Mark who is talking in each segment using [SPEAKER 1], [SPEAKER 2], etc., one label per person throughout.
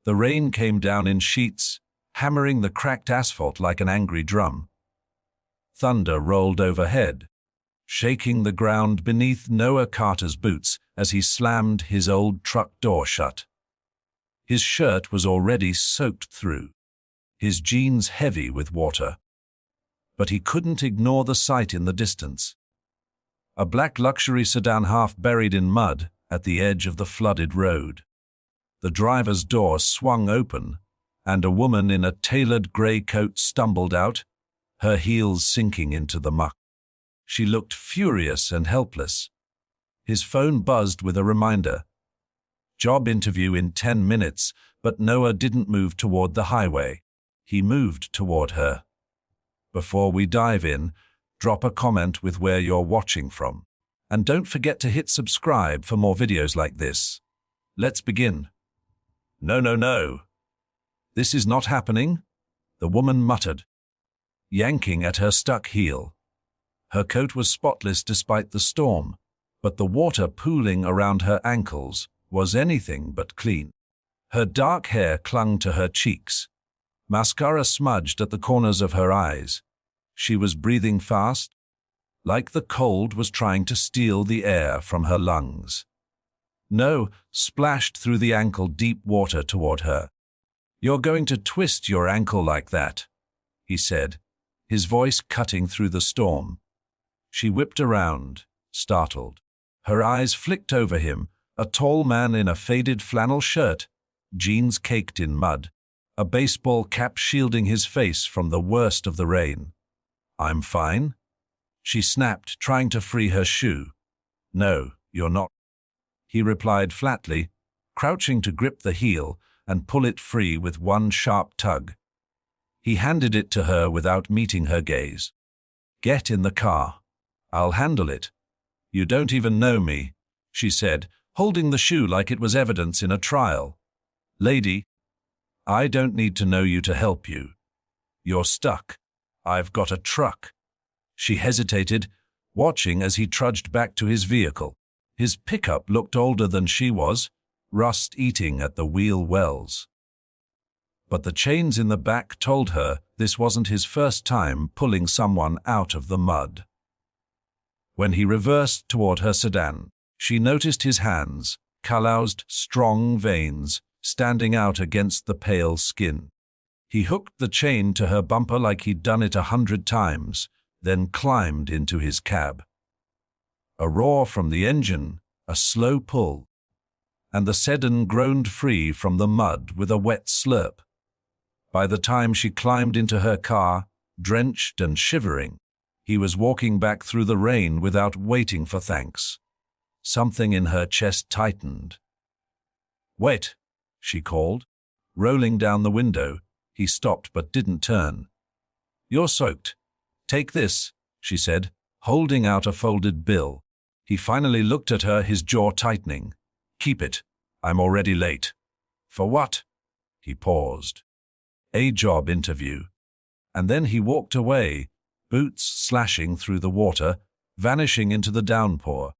[SPEAKER 1] The rain came down in sheets, hammering the cracked asphalt like an angry drum. Thunder rolled overhead, shaking the ground beneath Noah Carter's boots as he slammed his old truck door shut. His shirt was already soaked through, his jeans heavy with water. But he couldn't ignore the sight in the distance. A black luxury sedan half buried in mud at the edge of the flooded road. The driver's door swung open, and a woman in a tailored grey coat stumbled out, her heels sinking into the muck. She looked furious and helpless. His phone buzzed with a reminder. Job interview in 10 minutes, but Noah didn't move toward the highway. He moved toward her. Before we dive in, drop a comment with where you're watching from. And don't forget to hit subscribe for more videos like this. Let's begin. No, no, no. This is not happening, the woman muttered, yanking at her stuck heel. Her coat was spotless despite the storm, but the water pooling around her ankles was anything but clean. Her dark hair clung to her cheeks. Mascara smudged at the corners of her eyes. She was breathing fast, like the cold was trying to steal the air from her lungs. No splashed through the ankle-deep water toward her. "You're going to twist your ankle like that," he said, his voice cutting through the storm. She whipped around, startled. Her eyes flicked over him, a tall man in a faded flannel shirt, jeans caked in mud, a baseball cap shielding his face from the worst of the rain. "I'm fine," she snapped, trying to free her shoe. "No, you're not," he replied flatly, crouching to grip the heel and pull it free with one sharp tug. He handed it to her without meeting her gaze. "Get in the car. I'll handle it. You don't even know me," she said, holding the shoe like it was evidence in a trial. "Lady, I don't need to know you to help you. You're stuck. I've got a truck." She hesitated, watching as he trudged back to his vehicle. His pickup looked older than she was, rust eating at the wheel wells. But the chains in the back told her this wasn't his first time pulling someone out of the mud. When he reversed toward her sedan, she noticed his hands, calloused, strong veins, standing out against the pale skin. He hooked the chain to her bumper like he'd done it 100 times, then climbed into his cab. A roar from the engine, a slow pull, and the sedan groaned free from the mud with a wet slurp. By the time she climbed into her car, drenched and shivering, he was walking back through the rain without waiting for thanks. Something in her chest tightened. "Wait," she called. Rolling down the window, he stopped but didn't turn. "You're soaked. Take this," she said, holding out a folded bill. He finally looked at her, his jaw tightening. "Keep it. I'm already late." "For what?" He paused. "A job interview." And then he walked away, boots slashing through the water, vanishing into the downpour.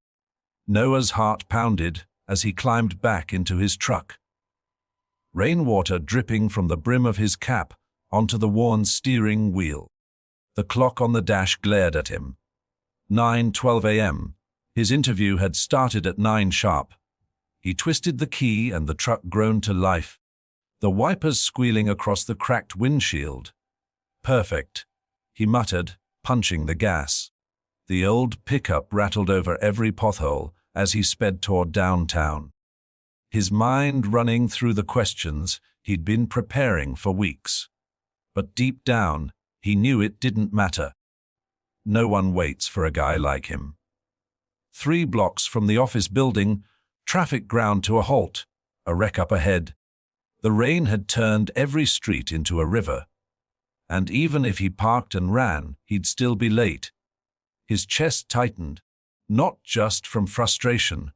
[SPEAKER 1] Noah's heart pounded as he climbed back into his truck. Rainwater dripping from the brim of his cap onto the worn steering wheel. The clock on the dash glared at him. 9:12 a.m. His interview had started at 9 sharp. He twisted the key and the truck groaned to life, the wipers squealing across the cracked windshield. "Perfect," he muttered, punching the gas. The old pickup rattled over every pothole as he sped toward downtown, his mind running through the questions he'd been preparing for weeks. But deep down, he knew it didn't matter. No one waits for a guy like him. 3 blocks from the office building, traffic ground to a halt, a wreck up ahead. The rain had turned every street into a river. And even if he parked and ran, he'd still be late. His chest tightened, not just from frustration,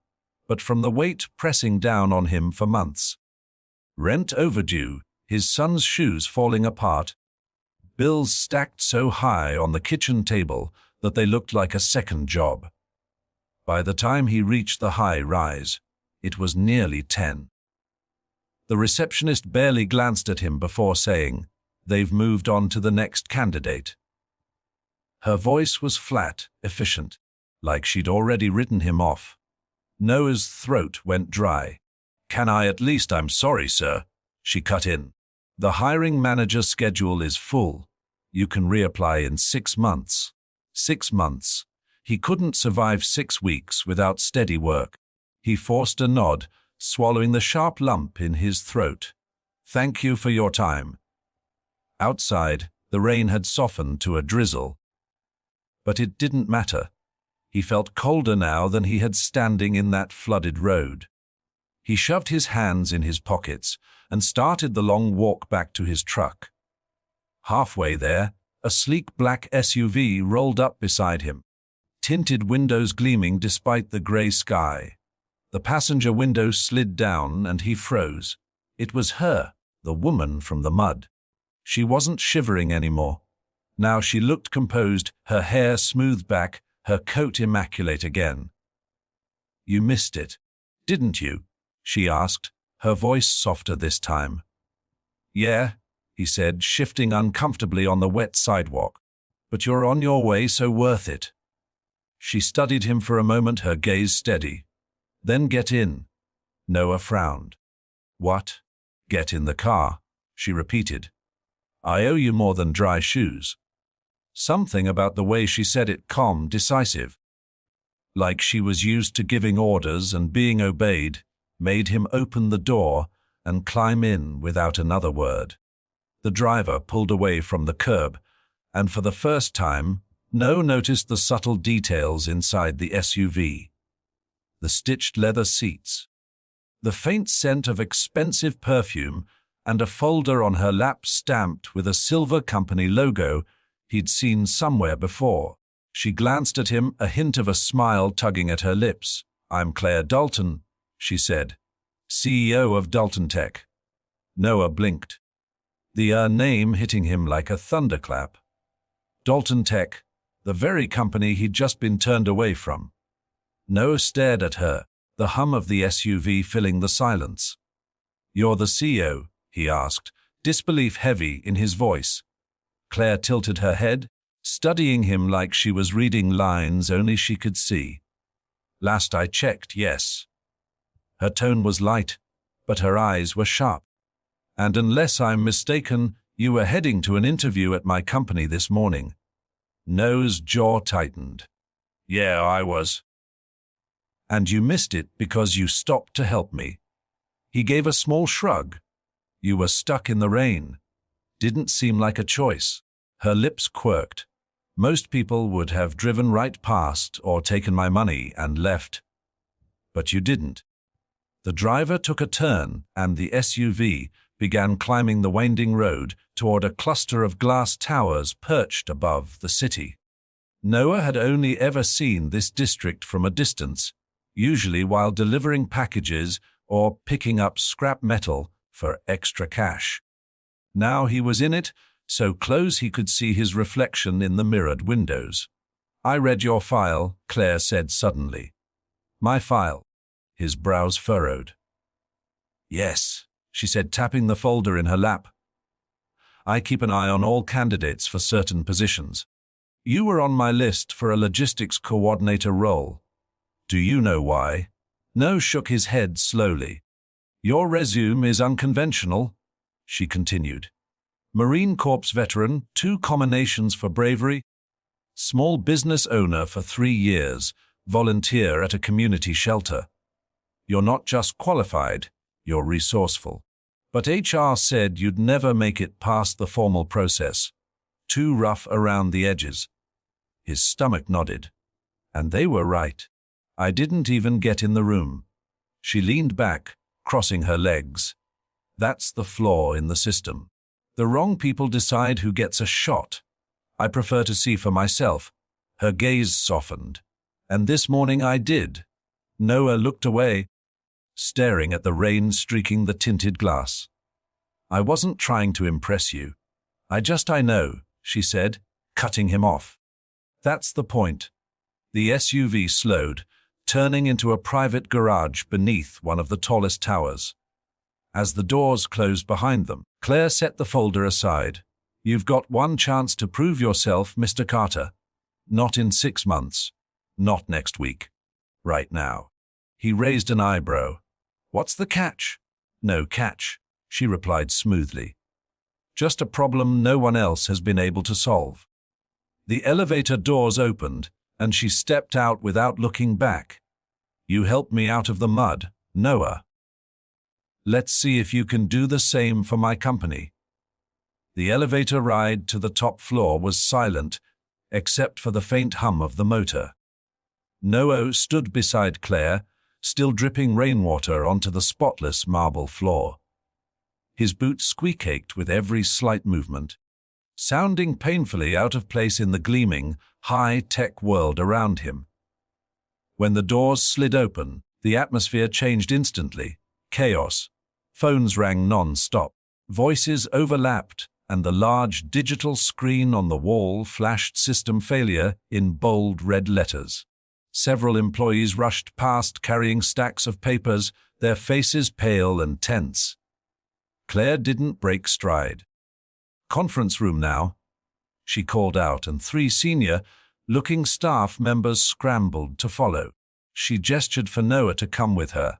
[SPEAKER 1] but from the weight pressing down on him for months. Rent overdue, his son's shoes falling apart, bills stacked so high on the kitchen table that they looked like a second job. By the time he reached the high rise, it was nearly 10. The receptionist barely glanced at him before saying, "They've moved on to the next candidate." Her voice was flat, efficient, like she'd already written him off. Noah's throat went dry. "Can I at least— I'm sorry, sir," she cut in. "The hiring manager's schedule is full. You can reapply in 6 months. 6 months. He couldn't survive 6 weeks without steady work. He forced a nod, swallowing the sharp lump in his throat. "Thank you for your time." Outside, the rain had softened to a drizzle. But it didn't matter. He felt colder now than he had standing in that flooded road. He shoved his hands in his pockets and started the long walk back to his truck. Halfway there, a sleek black SUV rolled up beside him, tinted windows gleaming despite the grey sky. The passenger window slid down and he froze. It was her, the woman from the mud. She wasn't shivering anymore. Now she looked composed, her hair smoothed back, her coat immaculate again. "You missed it, didn't you?" she asked, her voice softer this time. "Yeah," he said, shifting uncomfortably on the wet sidewalk. "But you're on your way, so worth it." She studied him for a moment, her gaze steady. "Then get in." Noah frowned. "What?" "Get in the car," she repeated. "I owe you more than dry shoes." Something about the way she said it, calm, decisive, like she was used to giving orders and being obeyed, made him open the door and climb in without another word. The driver pulled away from the curb, and for the first time, Noah noticed the subtle details inside the SUV. The stitched leather seats, the faint scent of expensive perfume, and a folder on her lap stamped with a silver company logo he'd seen somewhere before. She glanced at him, a hint of a smile tugging at her lips. "I'm Claire Dalton," she said, "CEO of Dalton Tech." Noah blinked, the name hitting him like a thunderclap. Dalton Tech, the very company he'd just been turned away from. Noah stared at her, the hum of the SUV filling the silence. "You're the CEO?" he asked, disbelief heavy in his voice. Claire tilted her head, studying him like she was reading lines only she could see. "Last I checked, yes." Her tone was light, but her eyes were sharp. "And unless I'm mistaken, you were heading to an interview at my company this morning." Noah's jaw tightened. "Yeah, I was." "And you missed it because you stopped to help me." He gave a small shrug. "You were stuck in the rain. Didn't seem like a choice." Her lips quirked. "Most people would have driven right past or taken my money and left. But you didn't." The driver took a turn, and the SUV began climbing the winding road toward a cluster of glass towers perched above the city. Noah had only ever seen this district from a distance, usually while delivering packages or picking up scrap metal for extra cash. Now he was in it, so close he could see his reflection in the mirrored windows. "I read your file," Claire said suddenly. "My file?" His brows furrowed. "Yes," she said, tapping the folder in her lap. "I keep an eye on all candidates for certain positions. You were on my list for a logistics coordinator role. Do you know why?" Noah shook his head slowly. "Your resume is unconventional," she continued. "Marine Corps veteran, 2 combinations for bravery, small business owner for 3 years, volunteer at a community shelter. You're not just qualified, you're resourceful. But HR said you'd never make it past the formal process. Too rough around the edges." His stomach nodded. And they were right. I didn't even get in the room. She leaned back, crossing her legs. "That's the flaw in the system. The wrong people decide who gets a shot. I prefer to see for myself." Her gaze softened. "And this morning I did." Noah looked away, staring at the rain streaking the tinted glass. "I wasn't trying to impress you. I know," she said, cutting him off. "That's the point." The SUV slowed, turning into a private garage beneath one of the tallest towers. As the doors closed behind them, Claire set the folder aside. "You've got one chance to prove yourself, Mr. Carter. Not in 6 months. Not next week. Right now." He raised an eyebrow. "What's the catch?" "No catch," she replied smoothly. "Just a problem no one else has been able to solve." The elevator doors opened, and she stepped out without looking back. "You helped me out of the mud, Noah. Let's see if you can do the same for my company." The elevator ride to the top floor was silent, except for the faint hum of the motor. Noah stood beside Claire, still dripping rainwater onto the spotless marble floor. His boots squeak-ached with every slight movement, sounding painfully out of place in the gleaming, high-tech world around him. When the doors slid open, the atmosphere changed instantly. Chaos. Phones rang non-stop. Voices overlapped, and the large digital screen on the wall flashed "system failure" in bold red letters. Several employees rushed past carrying stacks of papers, their faces pale and tense. Claire didn't break stride. "Conference room now," she called out, and 3 senior-looking staff members scrambled to follow. She gestured for Noah to come with her.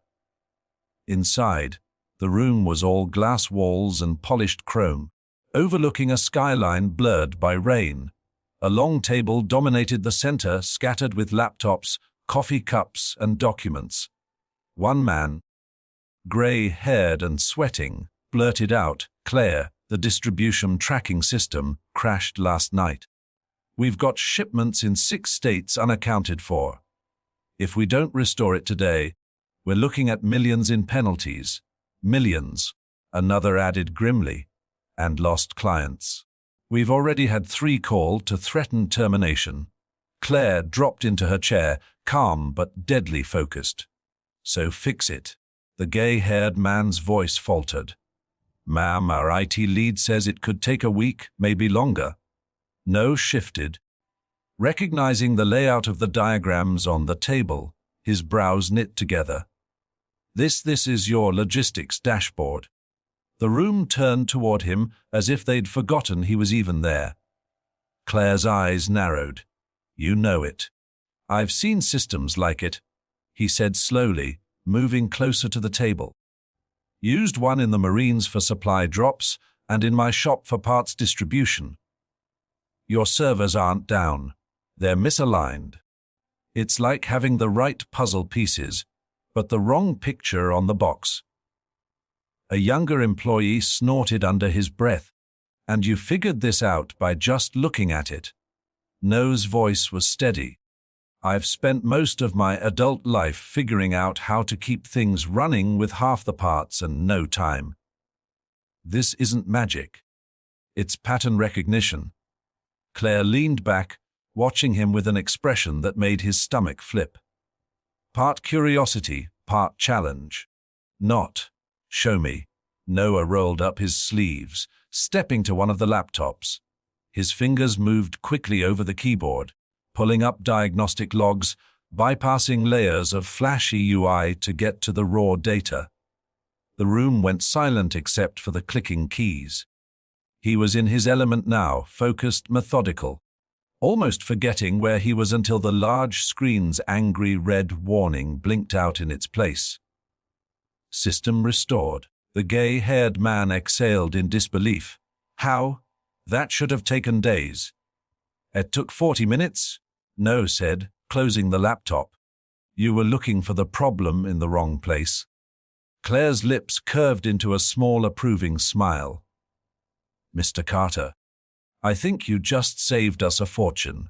[SPEAKER 1] Inside, the room was all glass walls and polished chrome, overlooking a skyline blurred by rain. A long table dominated the center, scattered with laptops, coffee cups, and documents. One man, gray-haired and sweating, blurted out, "Claire, the distribution tracking system crashed last night. We've got shipments in 6 states unaccounted for. If we don't restore it today, we're looking at millions in penalties." "Millions," another added grimly, "and lost clients. We've already had 3 called to threaten termination." Claire dropped into her chair, calm but deadly focused. "So fix it." The gay-haired man's voice faltered. "Ma'am, our IT lead says it could take a week, maybe longer." No shifted. Recognizing the layout of the diagrams on the table, his brows knit together. This is your logistics dashboard." The room turned toward him as if they'd forgotten he was even there. Claire's eyes narrowed. "You know it." "I've seen systems like it," he said slowly, moving closer to the table. "Used one in the Marines for supply drops and in my shop for parts distribution. Your servers aren't down. They're misaligned. It's like having the right puzzle pieces, but the wrong picture on the box." A younger employee snorted under his breath. "And you figured this out by just looking at it?" No's voice was steady. "I've spent most of my adult life figuring out how to keep things running with half the parts and no time. This isn't magic. It's pattern recognition." Claire leaned back, watching him with an expression that made his stomach flip. Part curiosity, part challenge. "Not. Show me." Noah rolled up his sleeves, stepping to one of the laptops. His fingers moved quickly over the keyboard, pulling up diagnostic logs, bypassing layers of flashy UI to get to the raw data. The room went silent except for the clicking keys. He was in his element now, focused, methodical, almost forgetting where he was until the large screen's angry red warning blinked out in its place. System restored. The gay-haired man exhaled in disbelief. "How? That should have taken days." "It took 40 minutes, No said, closing the laptop. "You were looking for the problem in the wrong place." Claire's lips curved into a small approving smile. "Mr. Carter, I think you just saved us a fortune."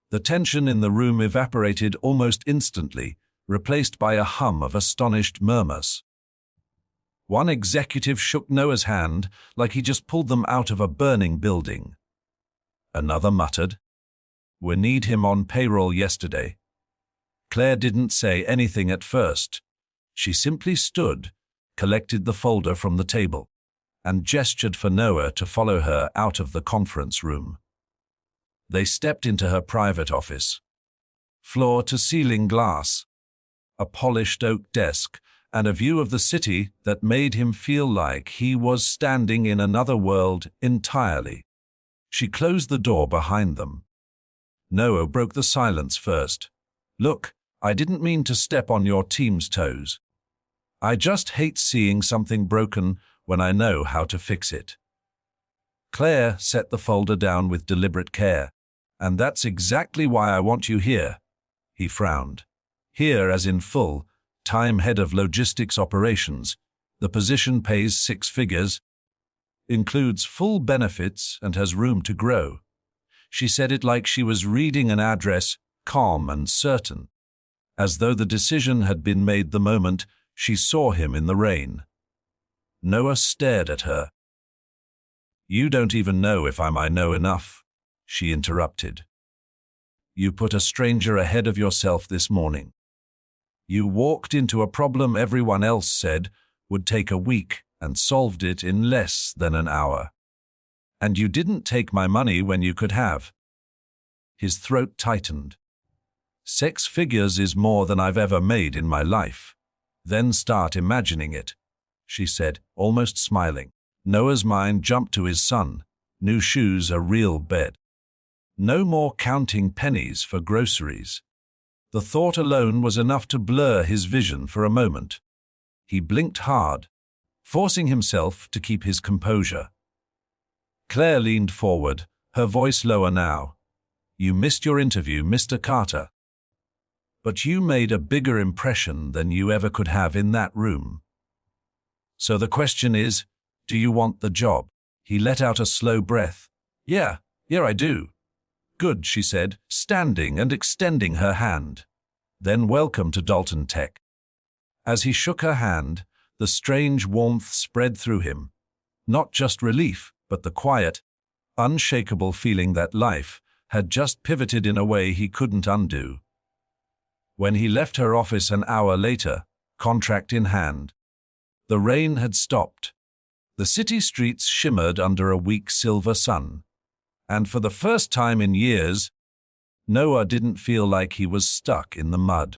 [SPEAKER 1] The tension in the room evaporated almost instantly, replaced by a hum of astonished murmurs. One executive shook Noah's hand like he just pulled them out of a burning building. Another muttered, "We need him on payroll yesterday." Claire didn't say anything at first. She simply stood, collected the folder from the table, and gestured for Noah to follow her out of the conference room. They stepped into her private office. Floor-to-ceiling glass, a polished oak desk, and a view of the city that made him feel like he was standing in another world entirely. She closed the door behind them. Noah broke the silence first. "Look, I didn't mean to step on your team's toes. I just hate seeing something broken when I know how to fix it." Claire set the folder down with deliberate care. "And that's exactly why I want you here." He frowned. "Here as in full-time head of logistics operations. The position pays 6 figures, includes full benefits, and has room to grow." She said it like she was reading an address, calm and certain, as though the decision had been made the moment she saw him in the rain. Noah stared at her. "You don't even know if I might know enough," she interrupted. "You put a stranger ahead of yourself this morning. You walked into a problem everyone else said would take a week and solved it in less than an hour. And you didn't take my money when you could have." His throat tightened. "6 figures is more than I've ever made in my life. Then start imagining it," she said, almost smiling. Noah's mind jumped to his son. New shoes, a real bed. No more counting pennies for groceries. The thought alone was enough to blur his vision for a moment. He blinked hard, forcing himself to keep his composure. Claire leaned forward, her voice lower now. "You missed your interview, Mr. Carter. But you made a bigger impression than you ever could have in that room. So the question is, do you want the job?" He let out a slow breath. Yeah, I do." "Good," she said, standing and extending her hand. "Then welcome to Dalton Tech." As he shook her hand, the strange warmth spread through him. Not just relief, but the quiet, unshakable feeling that life had just pivoted in a way he couldn't undo. When he left her office an hour later, contract in hand, the rain had stopped. The city streets shimmered under a weak silver sun. And for the first time in years, Noah didn't feel like he was stuck in the mud.